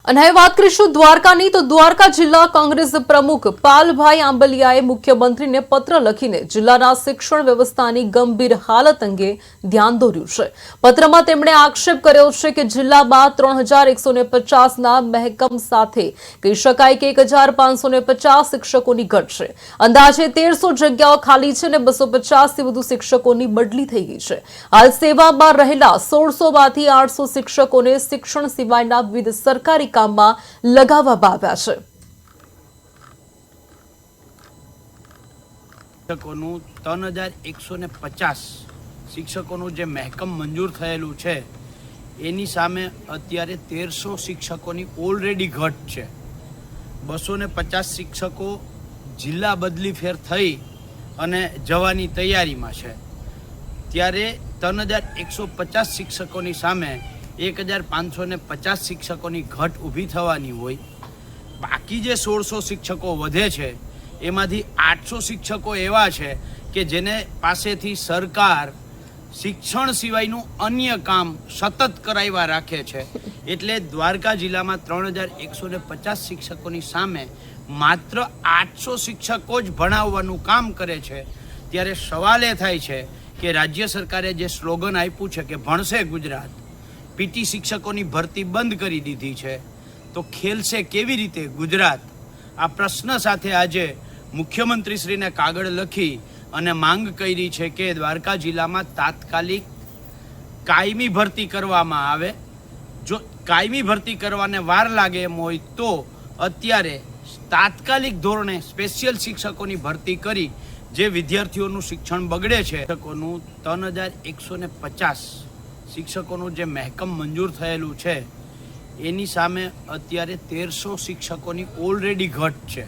અને હવે વાત કરીશું દ્વારકાની તો દ્વારકા જિલ્લા કોંગ્રેસ પ્રમુખ પાલભાઈ આંબલિયાએ મુખ્યમંત્રીને પત્ર લખીને જિલ્લાના શિક્ષણ વ્યવસ્થાની ગંભીર હાલત અંગે ધ્યાન દોર્યું છે। પત્રમાં તેમણે આક્ષેપ કર્યો છે કે જિલ્લામાં 3150ના મહેકમ સાથે કહી શકાય કે 1550 શિક્ષકોની ઘટ છે। અંદાજે 1300 જગ્યાઓ ખાલી છે અને 250 થી વધુ શિક્ષકોની બદલી થઈ ગઈ છે। હાલ સેવામાં રહેલા 1600માંથી 800 શિક્ષકોને શિક્ષણ સિવાયના વિવિધ સરકારી કામમાં લગાવવામાં આવ્યા છે। શિક્ષકોનું 3150 શિક્ષકોનું જે મહેકમ મંજૂર થયેલું છે એની સામે અત્યારે 1300 શિક્ષકોની ઓલરેડી ઘટ છે। 250 શિક્ષકો જિલ્લા બદલી ફેર થઈ અને જવાની તૈયારીમાં છે, ત્યારે 3150 શિક્ષકોની સામે 1550 શિક્ષકોની ઘટ ઊભી થવાની હોય। બાકી જે 1600 શિક્ષકો વધે છે એમાંથી 800 શિક્ષકો એવા છે કે જેને પાસેથી સરકાર શિક્ષણ સિવાયનું અન્ય કામ સતત કરાવ્યા રાખે છે। એટલે દ્વારકા જિલ્લામાં 3150 શિક્ષકોની સામે માત્ર 800 શિક્ષકો જ ભણાવવાનું કામ કરે છે। ત્યારે સવાલ એ થાય છે કે રાજ્ય સરકારે જે સ્લોગન આપ્યું છે કે ભણશે ગુજરાત, પીટી શિક્ષકોની ભરતી બંધ કરી દીધી છે, તો ખેલશે કેવી રીતે ગુજરાત? આ પ્રશ્ન સાથે આજે મુખ્યમંત્રીશ્રીને કાગળ લખી અને માંગ કરી છે કે દ્વારકા જિલ્લામાં તાત્કાલિક કાયમી ભરતી કરવામાં આવે। જો કાયમી ભરતી કરવાને વાર લાગે એમ હોય તો અત્યારે તાત્કાલિક ધોરણે સ્પેશિયલ શિક્ષકોની ભરતી કરી જે વિદ્યાર્થીઓનું શિક્ષણ બગડે છે, શિક્ષકોનું 3150 શિક્ષકોનું જે મહેકમ મંજૂર થયેલું છે એની સામે અત્યારે 1300 શિક્ષકોની ઓલરેડી ઘટ છે।